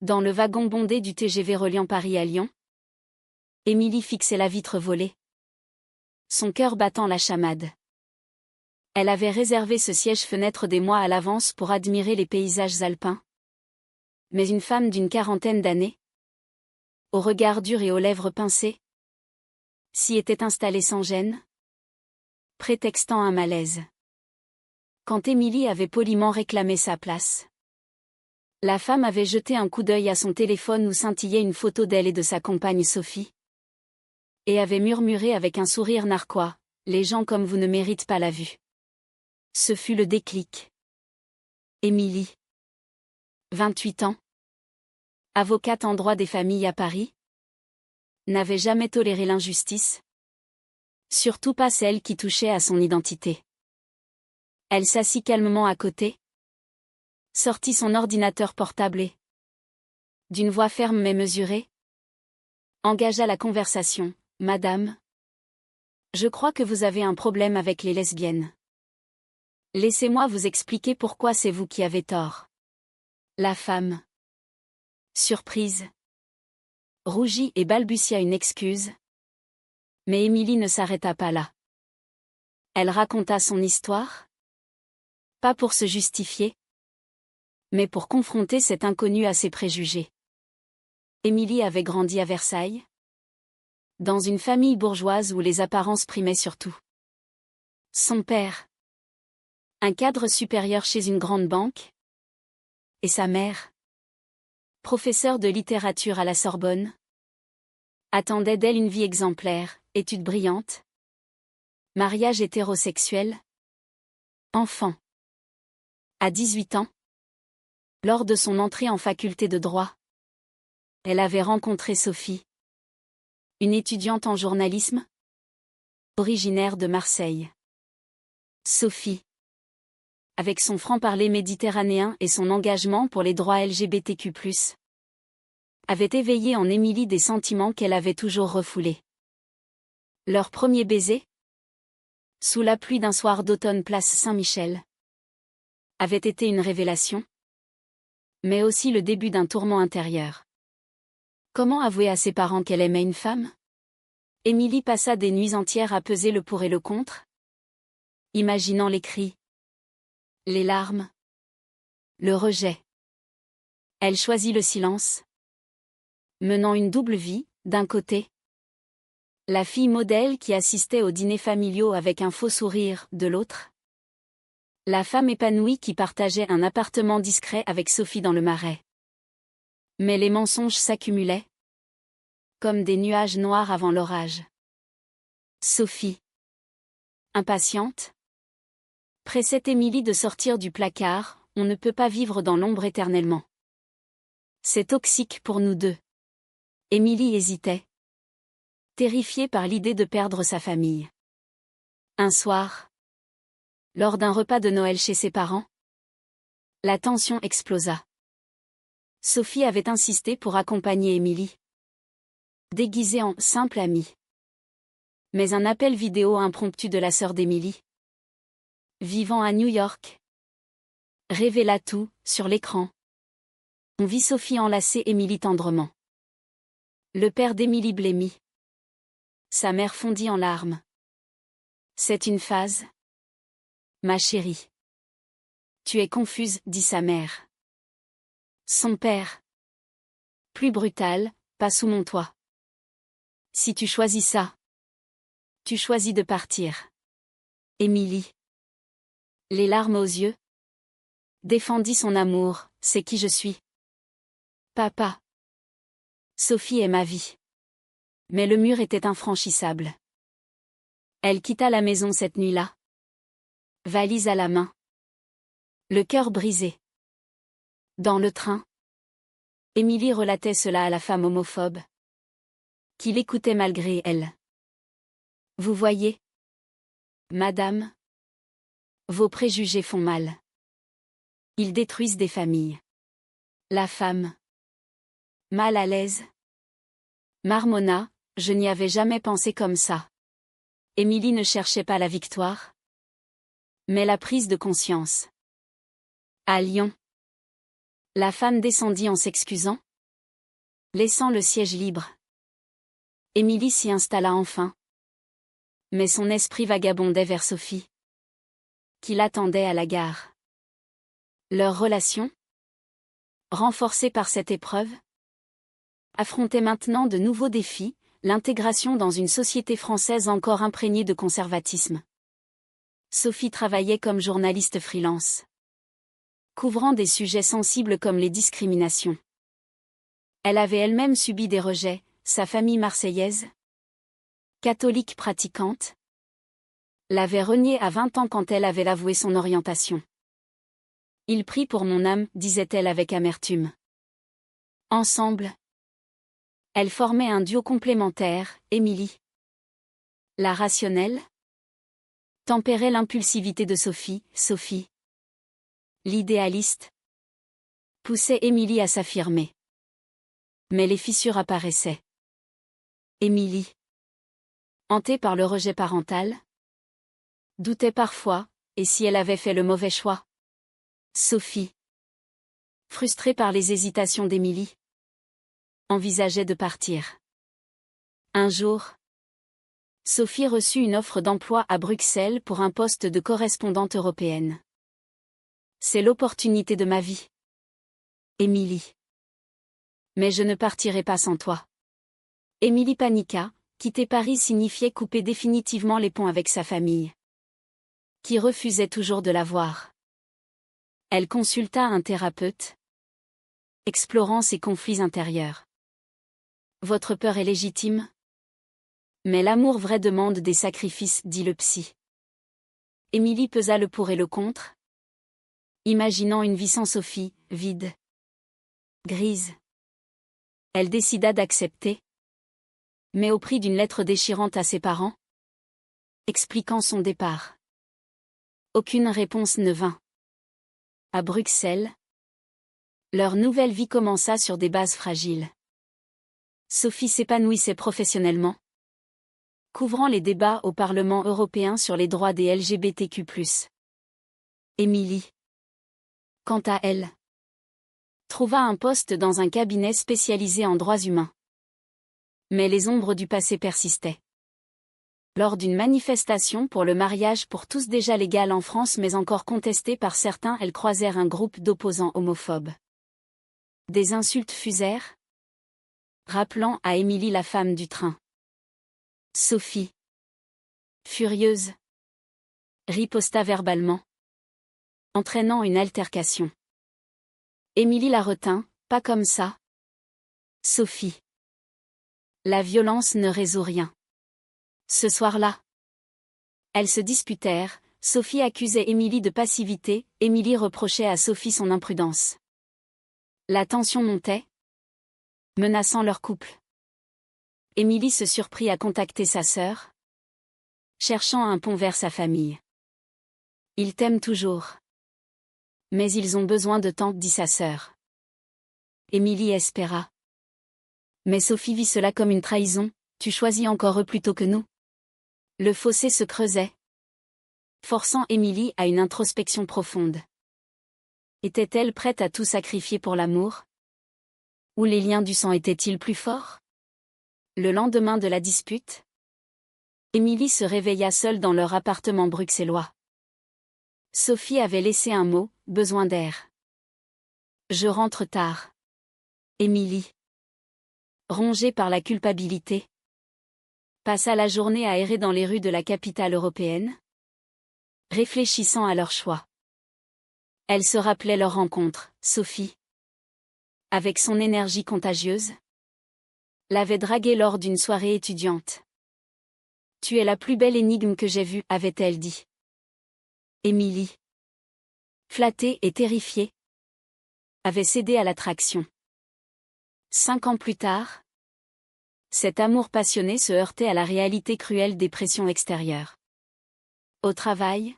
Dans le wagon bondé du TGV reliant Paris à Lyon, Émilie fixait la vitre volée, son cœur battant la chamade. Elle avait réservé ce siège-fenêtre des mois à l'avance pour admirer les paysages alpins. Mais une femme d'une quarantaine d'années, au regard dur et aux lèvres pincées, s'y était installée sans gêne, prétextant un malaise. Quand Émilie avait poliment réclamé sa place, la femme avait jeté un coup d'œil à son téléphone où scintillait une photo d'elle et de sa compagne Sophie, et avait murmuré avec un sourire narquois, « Les gens comme vous ne méritent pas la vue. » Ce fut le déclic. Émilie, 28 ans, avocate en droit des familles à Paris, n'avait jamais toléré l'injustice, surtout pas celle qui touchait à son identité. Elle s'assit calmement à côté, sortit son ordinateur portable et, d'une voix ferme mais mesurée, engagea la conversation. « Madame, je crois que vous avez un problème avec les lesbiennes. Laissez-moi vous expliquer pourquoi c'est vous qui avez tort. » La femme, surprise, rougit et balbutia une excuse. Mais Émilie ne s'arrêta pas là. Elle raconta son histoire, pas pour se justifier, mais pour confronter cet inconnu à ses préjugés. Émilie avait grandi à Versailles, dans une famille bourgeoise où les apparences primaient surtout. Son père, un cadre supérieur chez une grande banque, et sa mère, professeure de littérature à la Sorbonne, attendaient d'elle une vie exemplaire, études brillantes, mariage hétérosexuel, enfant. À 18 ans, lors de son entrée en faculté de droit, elle avait rencontré Sophie, une étudiante en journalisme, originaire de Marseille. Sophie, avec son franc-parler méditerranéen et son engagement pour les droits LGBTQ+, avait éveillé en Émilie des sentiments qu'elle avait toujours refoulés. Leur premier baiser, sous la pluie d'un soir d'automne place Saint-Michel, avait été une révélation, mais aussi le début d'un tourment intérieur. Comment avouer à ses parents qu'elle aimait une femme? Émilie passa des nuits entières à peser le pour et le contre, imaginant les cris, les larmes, le rejet. Elle choisit le silence, menant une double vie, d'un côté, la fille modèle qui assistait aux dîners familiaux avec un faux sourire, de l'autre, la femme épanouie qui partageait un appartement discret avec Sophie dans le Marais. Mais les mensonges s'accumulaient, comme des nuages noirs avant l'orage. Sophie, impatiente, pressait Émilie de sortir du placard. On ne peut pas vivre dans l'ombre éternellement. C'est toxique pour nous deux. Émilie hésitait, terrifiée par l'idée de perdre sa famille. Un soir, lors d'un repas de Noël chez ses parents, la tension explosa. Sophie avait insisté pour accompagner Émilie, déguisée en simple amie. Mais un appel vidéo impromptu de la sœur d'Émilie, vivant à New York, révéla tout. Sur l'écran, on vit Sophie enlacer Émilie tendrement. Le père d'Émilie blêmit. Sa mère fondit en larmes. C'est une phase, ma chérie. Tu es confuse, dit sa mère. Son père, plus brutal, pas sous mon toit. Si tu choisis ça, tu choisis de partir. Émilie, les larmes aux yeux, défendit son amour. C'est qui je suis. Papa. Sophie est ma vie. Mais le mur était infranchissable. Elle quitta la maison cette nuit-là, valise à la main, le cœur brisé. Dans le train, Émilie relatait cela à la femme homophobe, qui l'écoutait malgré elle. Vous voyez, madame, vos préjugés font mal. Ils détruisent des familles. La femme, mal à l'aise, marmonna, je n'y avais jamais pensé comme ça. Émilie ne cherchait pas la victoire, mais la prise de conscience. À Lyon, la femme descendit en s'excusant, laissant le siège libre. Émilie s'y installa enfin. Mais son esprit vagabondait vers Sophie, qui l'attendait à la gare. Leur relation, renforcée par cette épreuve, affrontait maintenant de nouveaux défis, l'intégration dans une société française encore imprégnée de conservatisme. Sophie travaillait comme journaliste freelance, couvrant des sujets sensibles comme les discriminations. Elle avait elle-même subi des rejets, sa famille marseillaise, catholique pratiquante, l'avait reniée à 20 ans quand elle avait avoué son orientation. Il prie pour mon âme, disait-elle avec amertume. Ensemble, elles formaient un duo complémentaire, Émilie, la rationnelle, tempérait l'impulsivité de Sophie, Sophie, l'idéaliste, poussait Émilie à s'affirmer. Mais les fissures apparaissaient. Émilie, hantée par le rejet parental, doutait parfois, et si elle avait fait le mauvais choix? Sophie, frustrée par les hésitations d'Émilie, envisageait de partir. Un jour, Sophie reçut une offre d'emploi à Bruxelles pour un poste de correspondante européenne. C'est l'opportunité de ma vie. Émilie. Mais je ne partirai pas sans toi. Émilie paniqua, quitter Paris signifiait couper définitivement les ponts avec sa famille, qui refusait toujours de la voir. Elle consulta un thérapeute, explorant ses conflits intérieurs. Votre peur est légitime? Mais l'amour vrai demande des sacrifices, dit le psy. Émilie pesa le pour et le contre, imaginant une vie sans Sophie, vide, grise. Elle décida d'accepter, mais au prix d'une lettre déchirante à ses parents, expliquant son départ. Aucune réponse ne vint. À Bruxelles, leur nouvelle vie commença sur des bases fragiles. Sophie s'épanouissait professionnellement, couvrant les débats au Parlement européen sur les droits des LGBTQ+. Émilie, quant à elle, trouva un poste dans un cabinet spécialisé en droits humains. Mais les ombres du passé persistaient. Lors d'une manifestation pour le mariage pour tous déjà légal en France mais encore contesté par certains, elles croisèrent un groupe d'opposants homophobes. Des insultes fusèrent, rappelant à Émilie la femme du train. Sophie, furieuse, riposta verbalement, entraînant une altercation. Émilie la retint, pas comme ça. Sophie. La violence ne résout rien. Ce soir-là, elles se disputèrent, Sophie accusait Émilie de passivité, Émilie reprochait à Sophie son imprudence. La tension montait, menaçant leur couple. Émilie se surprit à contacter sa sœur, cherchant un pont vers sa famille. Ils t'aiment toujours. Mais ils ont besoin de temps, dit sa sœur. Émilie espéra. Mais Sophie vit cela comme une trahison, tu choisis encore eux plutôt que nous. Le fossé se creusait, forçant Émilie à une introspection profonde. Était-elle prête à tout sacrifier pour l'amour? Ou les liens du sang étaient-ils plus forts? Le lendemain de la dispute, Émilie se réveilla seule dans leur appartement bruxellois. Sophie avait laissé un mot, besoin d'air. Je rentre tard. Émilie, rongée par la culpabilité, passa la journée à errer dans les rues de la capitale européenne, réfléchissant à leur choix. Elle se rappelait leur rencontre, Sophie, avec son énergie contagieuse, l'avait draguée lors d'une soirée étudiante. Tu es la plus belle énigme que j'ai vue, avait-elle dit. Émilie, flattée et terrifiée, avait cédé à l'attraction. 5 ans plus tard, cet amour passionné se heurtait à la réalité cruelle des pressions extérieures. Au travail,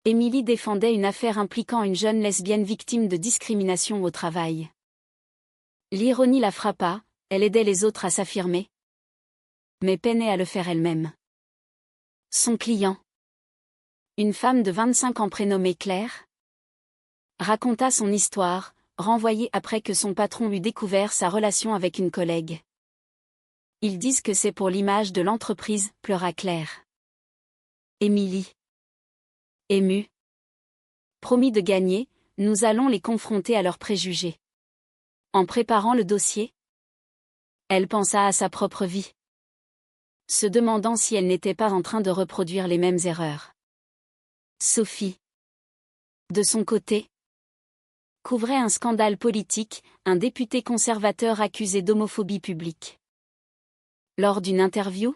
Émilie défendait une affaire impliquant une jeune lesbienne victime de discrimination au travail. L'ironie la frappa, elle aidait les autres à s'affirmer, mais peinait à le faire elle-même. Son client, une femme de 25 ans prénommée Claire, raconta son histoire, renvoyée après que son patron eut découvert sa relation avec une collègue. Ils disent que c'est pour l'image de l'entreprise, pleura Claire. Émilie. Émue. Promis de gagner, nous allons les confronter à leurs préjugés. En préparant le dossier, elle pensa à sa propre vie, se demandant si elle n'était pas en train de reproduire les mêmes erreurs. Sophie, de son côté, couvrait un scandale politique, un député conservateur accusé d'homophobie publique. Lors d'une interview,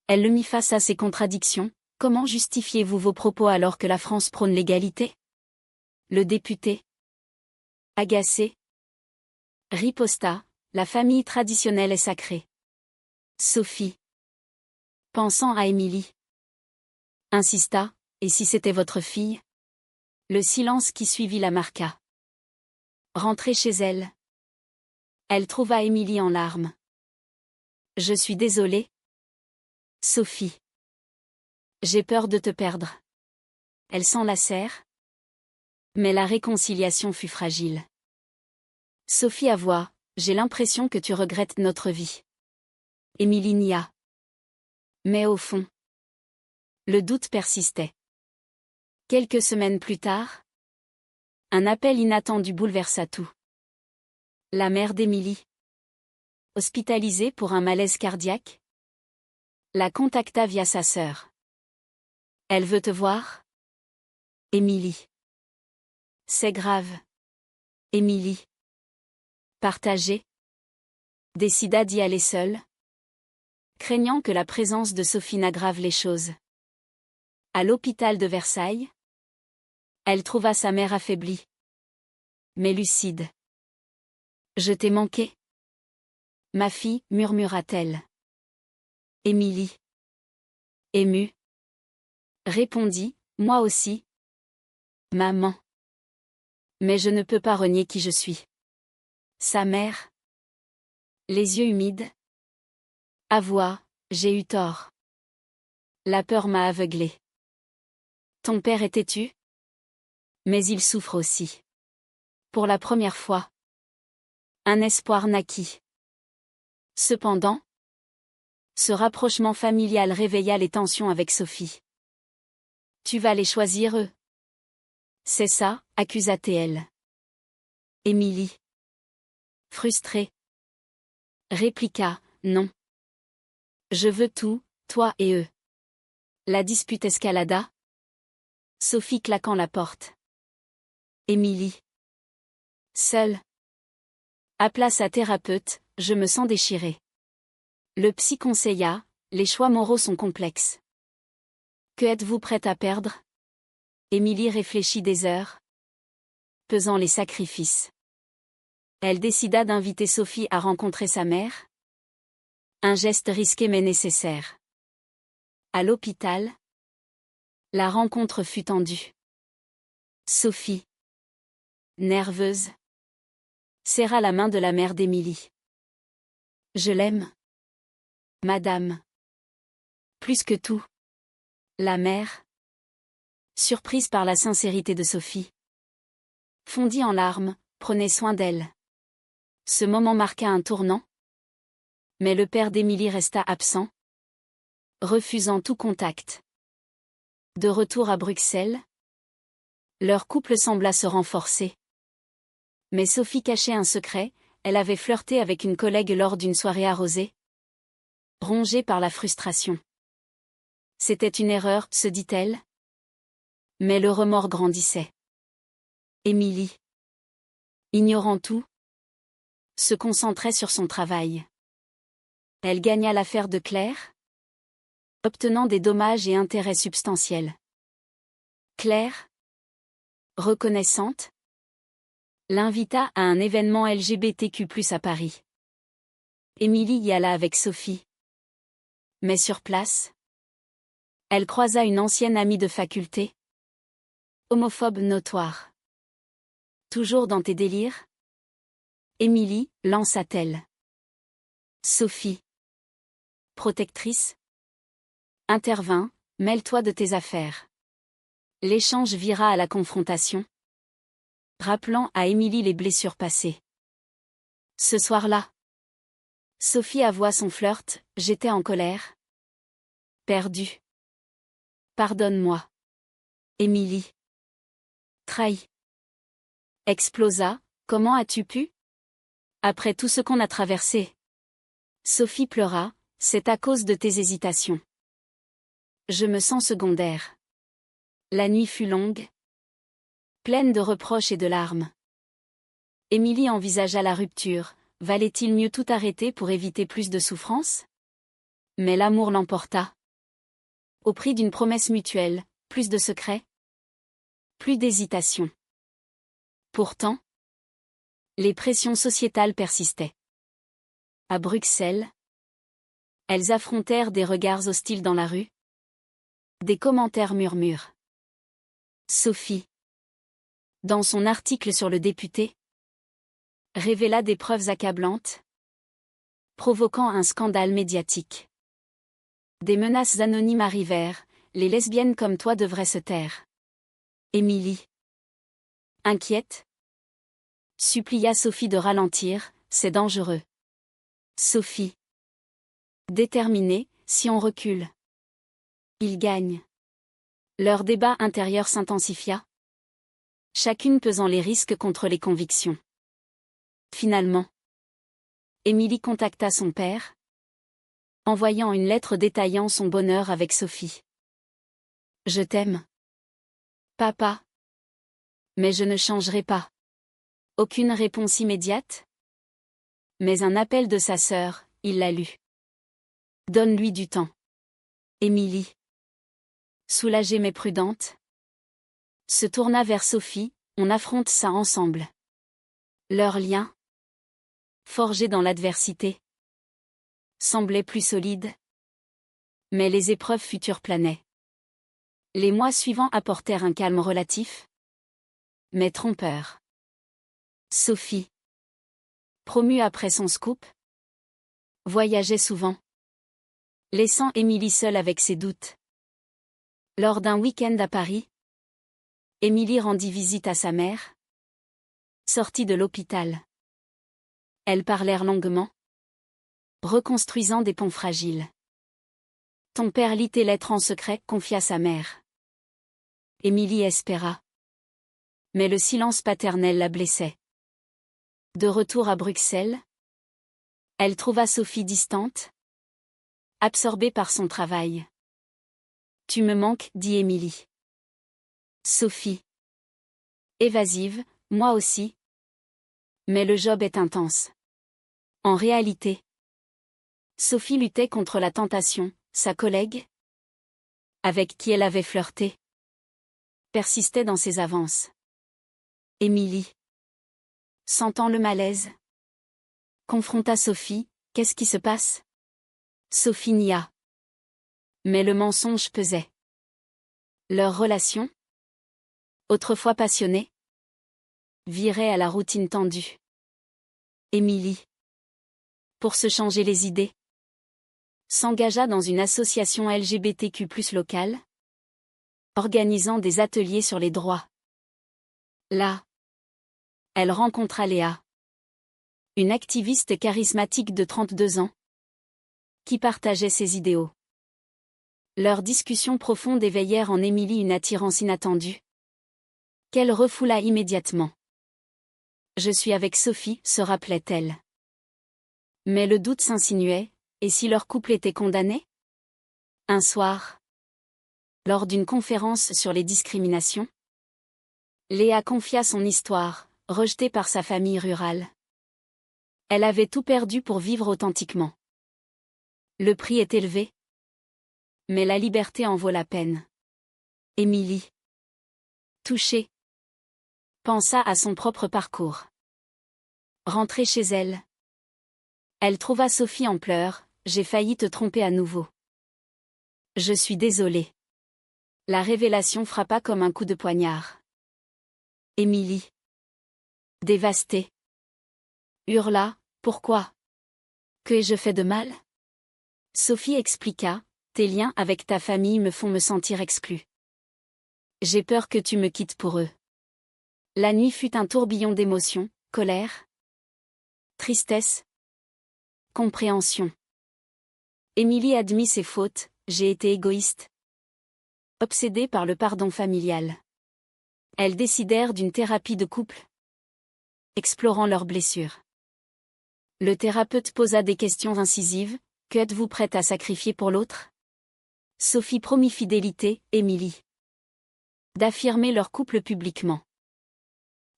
elle le mit face à ses contradictions. Comment justifiez-vous vos propos alors que la France prône l'égalité? Le député, agacé, riposta, la famille traditionnelle est sacrée. Sophie, pensant à Émilie, insista, et si c'était votre fille? Le silence qui suivit la marqua. Rentrée chez elle, elle trouva Émilie en larmes. Je suis désolée, Sophie. J'ai peur de te perdre. Elle s'enlacèrent, mais la réconciliation fut fragile. Sophie avoua, j'ai l'impression que tu regrettes notre vie. Émilie nia. Mais au fond, le doute persistait. Quelques semaines plus tard, un appel inattendu bouleversa tout. La mère d'Émilie, hospitalisée pour un malaise cardiaque, la contacta via sa sœur. Elle veut te voir? Émilie. C'est grave. Émilie, partagée, décida d'y aller seule, craignant que la présence de Sophie n'aggrave les choses. À l'hôpital de Versailles, elle trouva sa mère affaiblie, mais lucide. Je t'ai manqué, ma fille, murmura-t-elle. Émilie, émue, répondit, moi aussi. Maman. Mais je ne peux pas renier qui je suis. Sa mère, les yeux humides, avoua, j'ai eu tort. La peur m'a aveuglée. Ton père est têtu? Mais il souffre aussi. Pour la première fois, un espoir naquit. Cependant, ce rapprochement familial réveilla les tensions avec Sophie. Tu vas les choisir eux? C'est ça, accusa-t-elle. Émilie, frustrée, répliqua, non. Je veux tout, toi et eux. La dispute escalada, Sophie claquant la porte. Émilie, seule, appela sa thérapeute, je me sens déchirée. Le psy conseilla, les choix moraux sont complexes. Que êtes-vous prête à perdre? Émilie réfléchit des heures, pesant les sacrifices. Elle décida d'inviter Sophie à rencontrer sa mère. Un geste risqué mais nécessaire. À l'hôpital, la rencontre fut tendue. Sophie, nerveuse, serra la main de la mère d'Émilie. Je l'aime, madame. Plus que tout. La mère, surprise par la sincérité de Sophie, fondit en larmes, prenait soin d'elle. Ce moment marqua un tournant. Mais le père d'Émilie resta absent, refusant tout contact. De retour à Bruxelles, leur couple sembla se renforcer. Mais Sophie cachait un secret, elle avait flirté avec une collègue lors d'une soirée arrosée. Rongée par la frustration. C'était une erreur, se dit-elle. Mais le remords grandissait. Émilie, ignorant tout, se concentrait sur son travail. Elle gagna l'affaire de Claire, obtenant des dommages et intérêts substantiels. Claire, reconnaissante, l'invita à un événement LGBTQ+ à Paris. Émilie y alla avec Sophie. Mais sur place, elle croisa une ancienne amie de faculté, homophobe notoire. Toujours dans tes délires? Émilie, lança-t-elle. Sophie, protectrice, intervint, mêle-toi de tes affaires. L'échange vira à la confrontation. rappelant à Émilie les blessures passées. Ce soir-là, Sophie avoua son flirt, j'étais en colère. Perdue. Pardonne-moi. Émilie. Trahi. Explosa, comment as-tu pu? Après tout ce qu'on a traversé. Sophie pleura, c'est à cause de tes hésitations. Je me sens secondaire. La nuit fut longue, pleine de reproches et de larmes. Émilie envisagea la rupture, valait-il mieux tout arrêter pour éviter plus de souffrance? Mais l'amour l'emporta. Au prix d'une promesse mutuelle, plus de secrets, plus d'hésitation. Pourtant, les pressions sociétales persistaient. À Bruxelles, elles affrontèrent des regards hostiles dans la rue, des commentaires murmures. Sophie, dans son article sur le député, révéla des preuves accablantes, provoquant un scandale médiatique. Des menaces anonymes arrivèrent, les lesbiennes comme toi devraient se taire. Émilie, inquiète, supplia Sophie de ralentir, c'est dangereux. Sophie, déterminée, si on recule, il gagne. Leur débat intérieur s'intensifia, chacune pesant les risques contre les convictions. Finalement, Émilie contacta son père, envoyant une lettre détaillant son bonheur avec Sophie. Je t'aime, papa. Mais je ne changerai pas. Aucune réponse immédiate. Mais un appel de sa sœur, il l'a lu. Donne-lui du temps. Émilie, soulagée mais prudente, se tourna vers Sophie, on affronte ça ensemble. Leur lien, forgé dans l'adversité, semblait plus solide. Mais les épreuves futures planaient. Les mois suivants apportèrent un calme relatif, mais trompeur. Sophie, promue après son scoop, voyageait souvent, laissant Émilie seule avec ses doutes. Lors d'un week-end à Paris, Émilie rendit visite à sa mère, sortie de l'hôpital. Elles parlèrent longuement, reconstruisant des ponts fragiles. Ton père lit tes lettres en secret, confia sa mère. Émilie espéra. Mais le silence paternel la blessait. De retour à Bruxelles, elle trouva Sophie distante, absorbée par son travail. Tu me manques, dit Émilie. Sophie, évasive, moi aussi. Mais le job est intense. En réalité, Sophie luttait contre la tentation, sa collègue, avec qui elle avait flirté, persistait dans ses avances. Émilie, sentant le malaise, confronta Sophie, qu'est-ce qui se passe? Sophie nia. Mais le mensonge pesait. Leur relation, autrefois passionnée, virait à la routine tendue. Émilie, pour se changer les idées, s'engagea dans une association LGBTQ+ locale, organisant des ateliers sur les droits. Là, elle rencontra Léa, une activiste charismatique de 32 ans, qui partageait ses idéaux. Leurs discussions profondes éveillèrent en Émilie une attirance inattendue, qu'elle refoula immédiatement. Je suis avec Sophie, se rappelait-elle. Mais le doute s'insinuait, et si leur couple était condamné? Un soir, lors d'une conférence sur les discriminations, Léa confia son histoire, rejetée par sa famille rurale. Elle avait tout perdu pour vivre authentiquement. Le prix est élevé, mais la liberté en vaut la peine. Émilie, touchée, pensa à son propre parcours. Rentrée chez elle, elle trouva Sophie en pleurs, j'ai failli te tromper à nouveau. Je suis désolée. La révélation frappa comme un coup de poignard. Émilie, dévastée, hurla, pourquoi? Que ai-je fait de mal? Sophie expliqua, tes liens avec ta famille me font me sentir exclue. J'ai peur que tu me quittes pour eux. La nuit fut un tourbillon d'émotions, colère, tristesse, compréhension. Émilie admit ses fautes, j'ai été égoïste. Obsédée par le pardon familial. Elles décidèrent d'une thérapie de couple, explorant leurs blessures. Le thérapeute posa des questions incisives, que êtes-vous prête à sacrifier pour l'autre? Sophie promit fidélité, Émilie d'affirmer leur couple publiquement.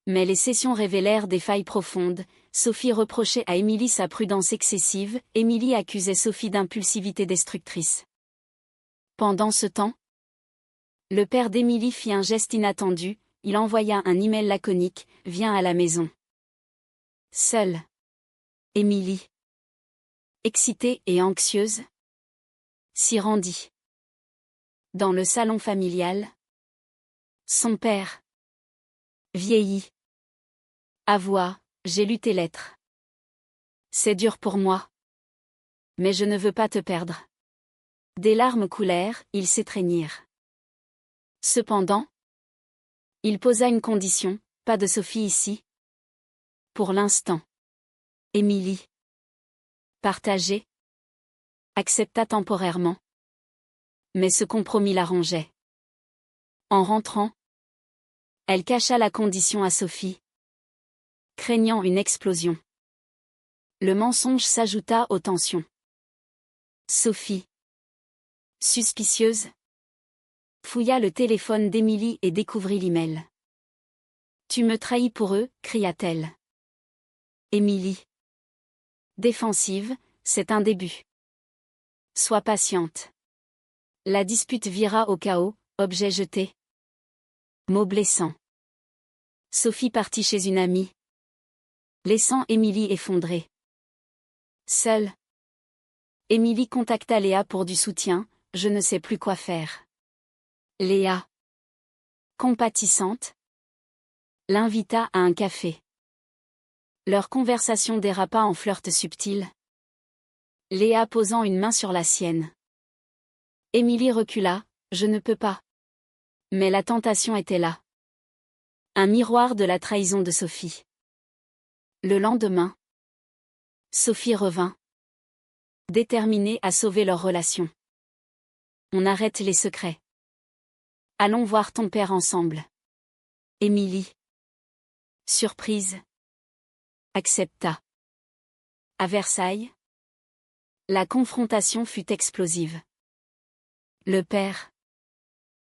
Mais les sessions révélèrent des failles profondes. Sophie reprochait à Émilie sa prudence excessive, Émilie accusait Sophie d'impulsivité destructrice. Pendant ce temps, le père d'Émilie fit un geste inattendu, il envoya un email laconique, viens à la maison. Seule Émilie, excitée et anxieuse, s'y rendit. Dans le salon familial, son père, vieilli, avoua, j'ai lu tes lettres. C'est dur pour moi. Mais je ne veux pas te perdre. Des larmes coulèrent, ils s'étreignirent. Cependant, il posa une condition, pas de Sophie ici. Pour l'instant. Émilie, partagée, accepta temporairement. Mais ce compromis l'arrangeait. En rentrant, elle cacha la condition à Sophie, craignant une explosion. Le mensonge s'ajouta aux tensions. Sophie, suspicieuse, fouilla le téléphone d'Émilie et découvrit l'email. Tu me trahis pour eux, cria-t-elle. Émilie, défensive, c'est un début. Sois patiente. La dispute vira au chaos, objet jeté. Mots blessants. Sophie partit chez une amie, laissant Émilie effondrée. Seule, Émilie contacta Léa pour du soutien, je ne sais plus quoi faire. Léa, compatissante, l'invita à un café. Leur conversation dérapa en flirt subtil. Léa posant une main sur la sienne. Émilie recula, je ne peux pas. Mais la tentation était là. Un miroir de la trahison de Sophie. Le lendemain, Sophie revint, déterminée à sauver leur relation. On arrête les secrets. Allons voir ton père ensemble. Émilie, surprise, accepta. À Versailles, la confrontation fut explosive. Le père,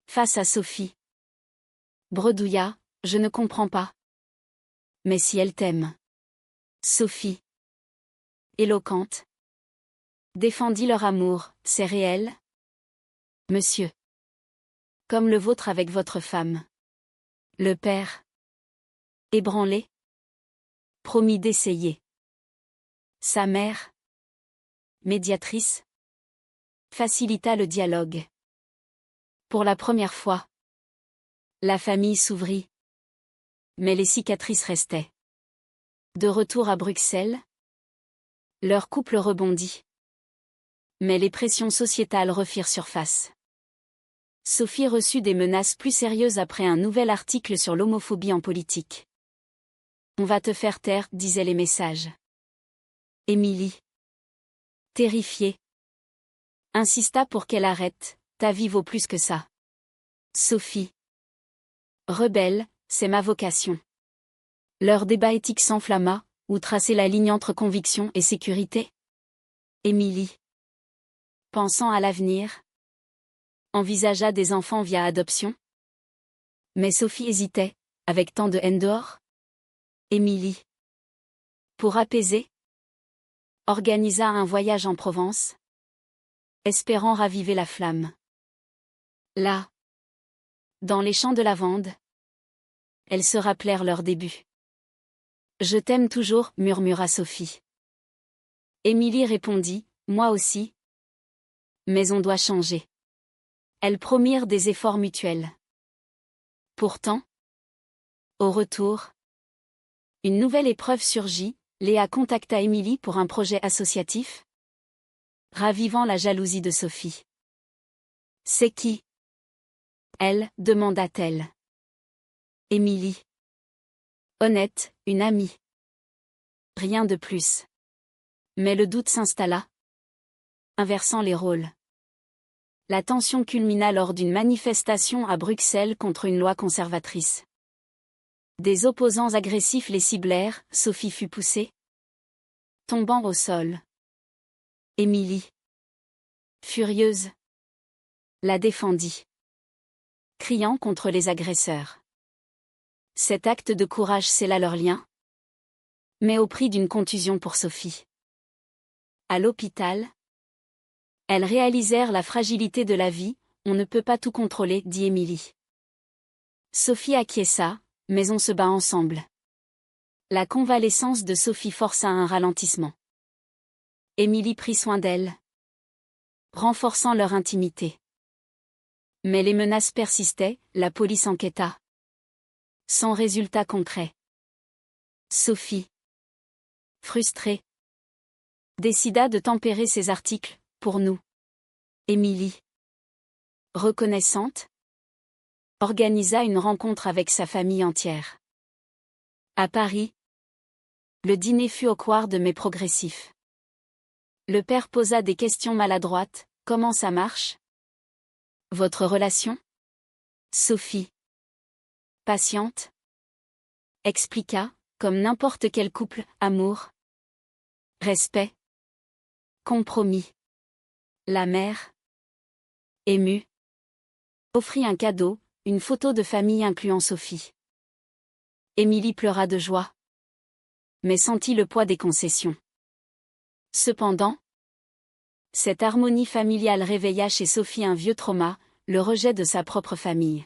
face à Sophie, bredouilla, je ne comprends pas. Mais si elle t'aime. Sophie, éloquente, défendit leur amour, c'est réel? Monsieur. Comme le vôtre avec votre femme. Le père, ébranlé, promit d'essayer. Sa mère, médiatrice, facilita le dialogue. Pour la première fois, la famille s'ouvrit. Mais les cicatrices restaient. De retour à Bruxelles, leur couple rebondit. Mais les pressions sociétales refirent surface. Sophie reçut des menaces plus sérieuses après un nouvel article sur l'homophobie en politique. On va te faire taire, disaient les messages. Émilie, terrifiée, insista pour qu'elle arrête, ta vie vaut plus que ça. Sophie, rebelle, c'est ma vocation. Leur débat éthique s'enflamma, où tracer la ligne entre conviction et sécurité? Émilie, pensant à l'avenir, envisagea des enfants via adoption. Mais Sophie hésitait, avec tant de haine dehors. Émilie, pour apaiser, organisa un voyage en Provence, espérant raviver la flamme. Là, dans les champs de lavande, elles se rappelèrent leur début. Je t'aime toujours, murmura Sophie. Émilie répondit, moi aussi. Mais on doit changer. Elles promirent des efforts mutuels. Pourtant, au retour, une nouvelle épreuve surgit, Léa contacta Émilie pour un projet associatif, ravivant la jalousie de Sophie. C'est qui? Elle, demanda-t-elle. Émilie, Honnête, une amie. Rien de plus. Mais le doute s'installa, inversant les rôles. La tension culmina lors d'une manifestation à Bruxelles contre une loi conservatrice. Des opposants agressifs les ciblèrent, Sophie fut poussée, tombant au sol. Émilie, furieuse, la défendit, criant contre les agresseurs. Cet acte de courage scella leur lien, mais au prix d'une contusion pour Sophie. À l'hôpital, elles réalisèrent la fragilité de la vie, on ne peut pas tout contrôler, dit Émilie. Sophie acquiesça, mais on se bat ensemble. La convalescence de Sophie força un ralentissement. Émilie prit soin d'elle, renforçant leur intimité. Mais les menaces persistaient, la police enquêta. Sans résultat concret. Sophie, frustrée, décida de tempérer ses articles, pour nous. Émilie, reconnaissante, organisa une rencontre avec sa famille entière. À Paris, le dîner fut awkward mais progressif. Le père posa des questions maladroites, comment ça marche? Votre relation? Sophie, patiente, expliqua, comme n'importe quel couple, amour, respect, compromis. La mère, émue, offrit un cadeau, une photo de famille incluant Sophie. Émilie pleura de joie, mais sentit le poids des concessions. Cependant, cette harmonie familiale réveilla chez Sophie un vieux trauma, le rejet de sa propre famille.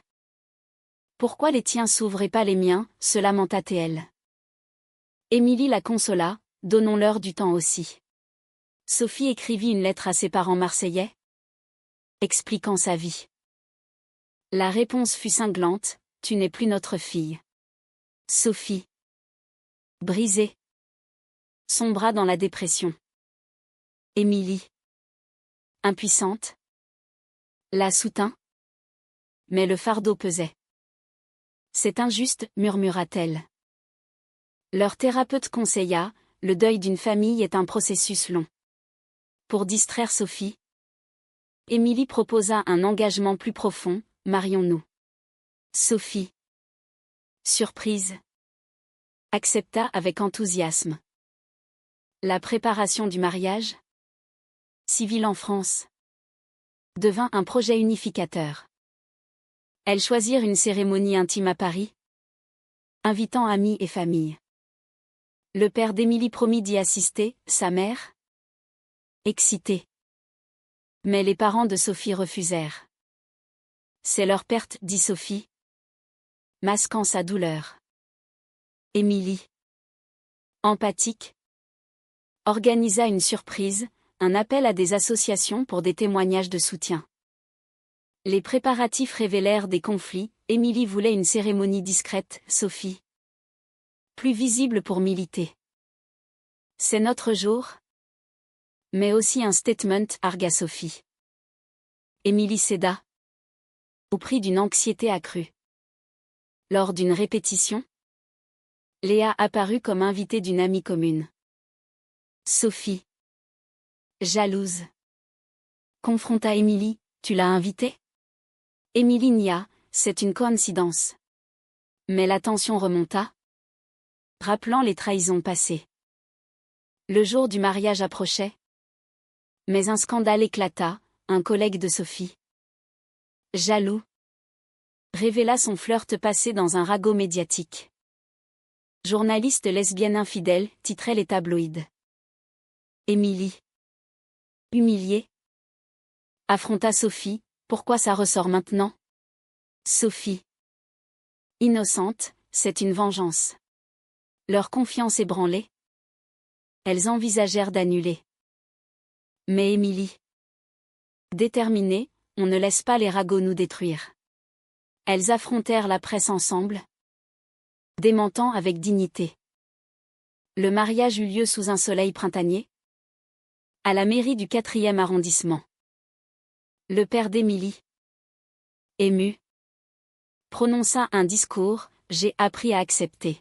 Pourquoi les tiens s'ouvrent et pas les miens, se lamenta-t-elle. Émilie la consola, donnons-leur du temps aussi. Sophie écrivit une lettre à ses parents marseillais, expliquant sa vie. La réponse fut cinglante, tu n'es plus notre fille. Sophie, brisée, sombra dans la dépression. Émilie, impuissante, la soutint, mais le fardeau pesait. C'est injuste, murmura-t-elle. Leur thérapeute conseilla, le deuil d'une famille est un processus long. Pour distraire Sophie, Émilie proposa un engagement plus profond, marions-nous. Sophie, surprise, accepta avec enthousiasme. La préparation du mariage, civil en France, devint un projet unificateur. Elles choisirent une cérémonie intime à Paris, invitant amis et famille. Le père d'Émilie promit d'y assister, sa mère, excitée. Mais les parents de Sophie refusèrent. C'est leur perte, dit Sophie, masquant sa douleur. Émilie, empathique, organisa une surprise, un appel à des associations pour des témoignages de soutien. Les préparatifs révélèrent des conflits, Émilie voulait une cérémonie discrète, Sophie, plus visible pour militer. C'est notre jour, mais aussi un statement, argua Sophie. Émilie céda, au prix d'une anxiété accrue. Lors d'une répétition, Léa apparut comme invitée d'une amie commune. Sophie, jalouse, confronta Émilie, tu l'as invitée? Émilie nia, c'est une coïncidence. Mais la tension remonta, rappelant les trahisons passées. Le jour du mariage approchait. Mais un scandale éclata, un collègue de Sophie, jaloux, révéla son flirt passé dans un ragot médiatique. Journaliste lesbienne infidèle, titraient les tabloïds. Émilie, humiliée, affronta Sophie, pourquoi ça ressort maintenant? Sophie, innocente, c'est une vengeance. Leur confiance ébranlée, elles envisagèrent d'annuler. Mais Émilie, déterminée, on ne laisse pas les ragots nous détruire. Elles affrontèrent la presse ensemble, démentant avec dignité. Le mariage eut lieu sous un soleil printanier, à la mairie du 4e arrondissement. Le père d'Émilie, ému, prononça un discours, j'ai appris à accepter.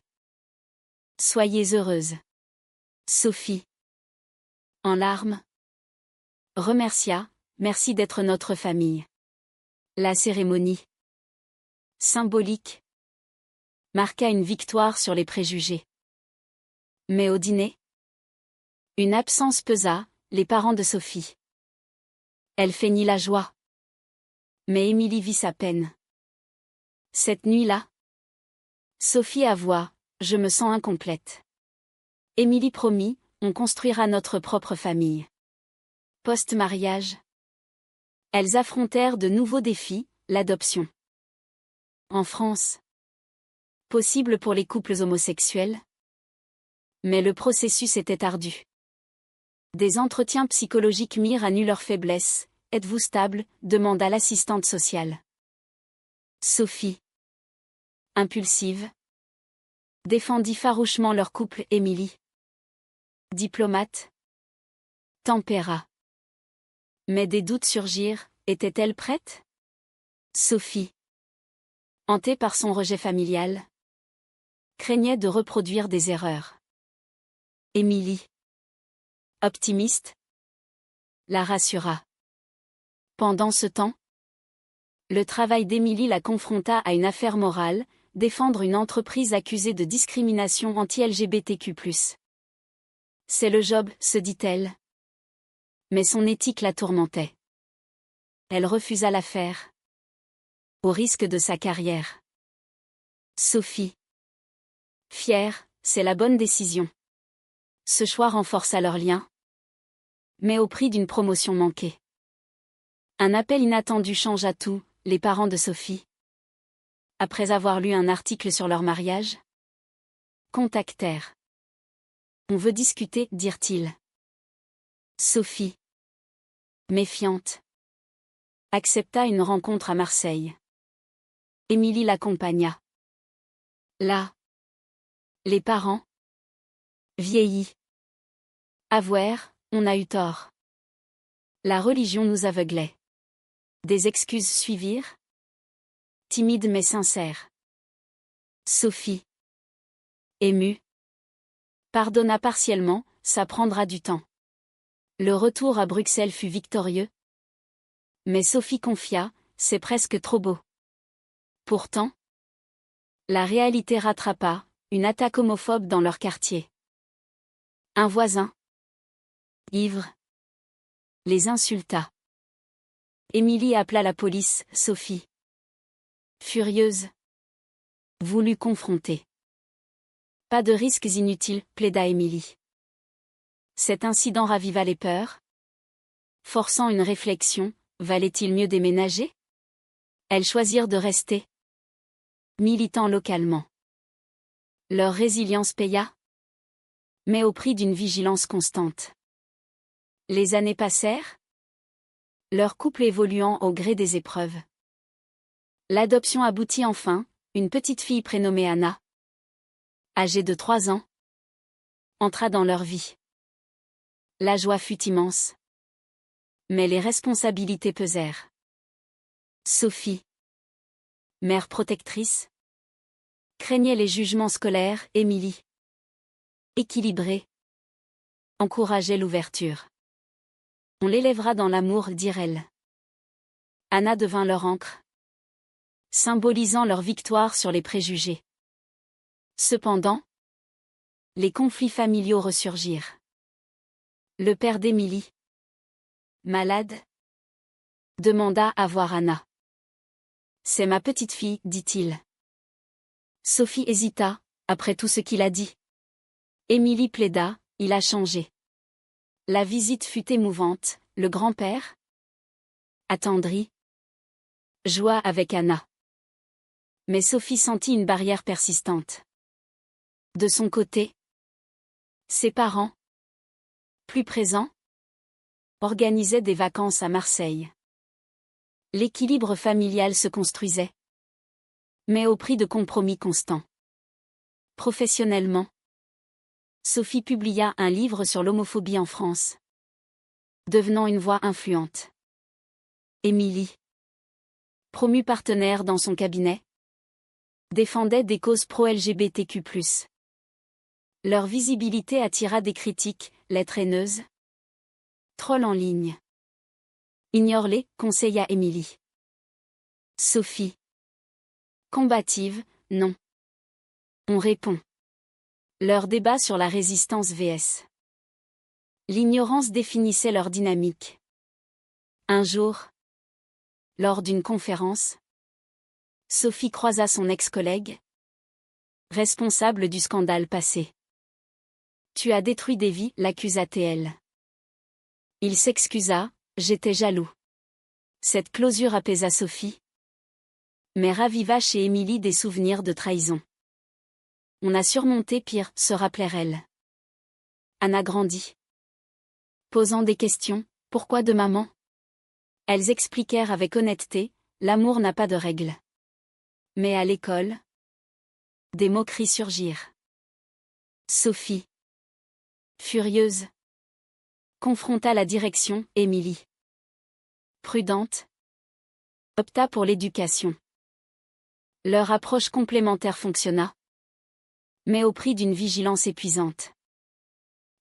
Soyez heureuse. Sophie. En larmes. Remercia, merci d'être notre famille. La cérémonie. Symbolique. Marqua une victoire sur les préjugés. Mais au dîner. Une absence pesa, les parents de Sophie. Elle feignit la joie. Mais Émilie vit sa peine. Cette nuit-là. Sophie avoua, je me sens incomplète. Émilie promit, on construira notre propre famille. Post-mariage. Elles affrontèrent de nouveaux défis, l'adoption. En France. Possible pour les couples homosexuels. Mais le processus était ardu. Des entretiens psychologiques mirent à nu leurs faiblesses. Êtes-vous stable? Demanda l'assistante sociale. Sophie. Impulsive. Défendit farouchement leur couple. Émilie. Diplomate. Tempéra. Mais des doutes surgirent, était-elle prête? Sophie. Hantée par son rejet familial. Craignait de reproduire des erreurs. Émilie. Optimiste. La rassura. Pendant ce temps, le travail d'Émilie la confronta à une affaire morale, défendre une entreprise accusée de discrimination anti-LGBTQ+. C'est le job, se dit-elle. Mais son éthique la tourmentait. Elle refusa l'affaire. Au risque de sa carrière. Sophie. Fière, c'est la bonne décision. Ce choix renforça leur lien. Mais au prix d'une promotion manquée. Un appel inattendu changea tout, les parents de Sophie. Après avoir lu un article sur leur mariage, contactèrent. On veut discuter, dirent-ils. Sophie. Méfiante. Accepta une rencontre à Marseille. Émilie l'accompagna. Là. Les parents. Vieillis. Avouèrent, on a eu tort. La religion nous aveuglait. Des excuses suivirent. Timides mais sincères. Sophie. Émue. Pardonna partiellement, ça prendra du temps. Le retour à Bruxelles fut victorieux. Mais Sophie confia, c'est presque trop beau. Pourtant, la réalité rattrapa, une attaque homophobe dans leur quartier. Un voisin, ivre, les insulta. Émilie appela la police, Sophie. Furieuse. Voulut confronter. Pas de risques inutiles, plaida Émilie. Cet incident raviva les peurs. Forçant une réflexion, valait-il mieux déménager? Elles choisirent de rester. Militant localement. Leur résilience paya. Mais au prix d'une vigilance constante. Les années passèrent. Leur couple évoluant au gré des épreuves. L'adoption aboutit enfin, une petite fille prénommée Anna. Âgée de 3 ans. Entra dans leur vie. La joie fut immense. Mais les responsabilités pesèrent. Sophie. Mère protectrice. Craignait les jugements scolaires. Émilie. Équilibrée. Encourageait l'ouverture. On l'élèvera dans l'amour, dirent-elles. Anna devint leur ancre. Symbolisant leur victoire sur les préjugés. Cependant, les conflits familiaux ressurgirent. Le père d'Émilie. Malade. Demanda à voir Anna. C'est ma petite fille, dit-il. Sophie hésita, après tout ce qu'il a dit. Émilie plaida, il a changé. La visite fut émouvante, le grand-père, attendri, joua avec Anna. Mais Sophie sentit une barrière persistante. De son côté, ses parents, plus présents, organisaient des vacances à Marseille. L'équilibre familial se construisait. Mais au prix de compromis constants. Professionnellement, Sophie publia un livre sur l'homophobie en France. Devenant une voix influente. Émilie, promue partenaire dans son cabinet, défendait des causes pro-LGBTQ+. Leur visibilité attira des critiques, lettres haineuses. Trolls en ligne. Ignore-les, conseilla Émilie. Sophie. Combative, non. On répond. Leur débat sur la résistance vs. L'ignorance définissait leur dynamique. Un jour, lors d'une conférence, Sophie croisa son ex-collègue, responsable du scandale passé. Tu as détruit des vies, l'accusa-t-elle. Il s'excusa, j'étais jaloux. Cette closure apaisa Sophie, mais raviva chez Émilie des souvenirs de trahison. On a surmonté pire, se rappelait-elle. Anna grandit. Posant des questions, pourquoi de maman? Elles expliquèrent avec honnêteté, l'amour n'a pas de règles. Mais à l'école, des moqueries surgirent. Sophie, furieuse, confronta la direction, Émilie. Prudente, opta pour l'éducation. Leur approche complémentaire fonctionna, mais au prix d'une vigilance épuisante.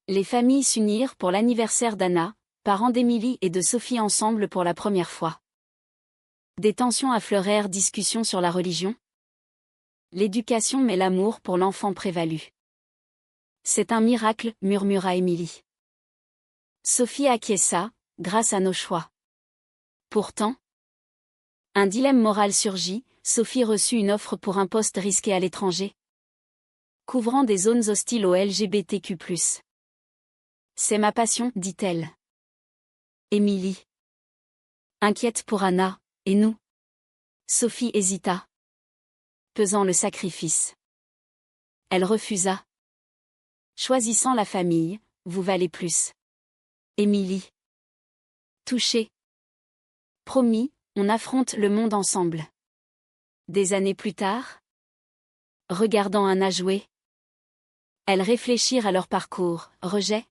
Les familles s'unirent pour l'anniversaire d'Anna, parents d'Émilie et de Sophie ensemble pour la première fois. Des tensions affleurèrent, discussions sur la religion. L'éducation mais l'amour pour l'enfant prévalut. C'est un miracle, murmura Émilie. Sophie acquiesça, grâce à nos choix. Pourtant, un dilemme moral surgit, Sophie reçut une offre pour un poste risqué à l'étranger, couvrant des zones hostiles aux LGBTQ+. C'est ma passion, dit-elle. Émilie. Inquiète pour Anna, et nous? Sophie hésita, pesant le sacrifice. Elle refusa. Choisissant la famille, vous valez plus. Émilie. Touchée. Promis, on affronte le monde ensemble. Des années plus tard, regardant Anna jouer, elles réfléchirent à leur parcours, rejet,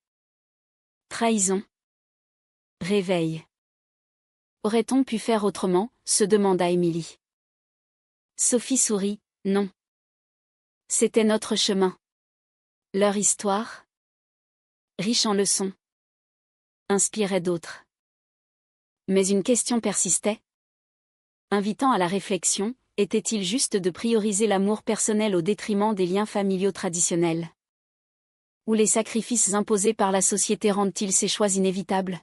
trahison, réveil. Aurait-on pu faire autrement, se demanda Émilie. Sophie sourit, non. C'était notre chemin. Leur histoire, riche en leçons, inspirait d'autres. Mais une question persistait. Invitant à la réflexion, était-il juste de prioriser l'amour personnel au détriment des liens familiaux traditionnels? Ou les sacrifices imposés par la société rendent-ils ces choix inévitables?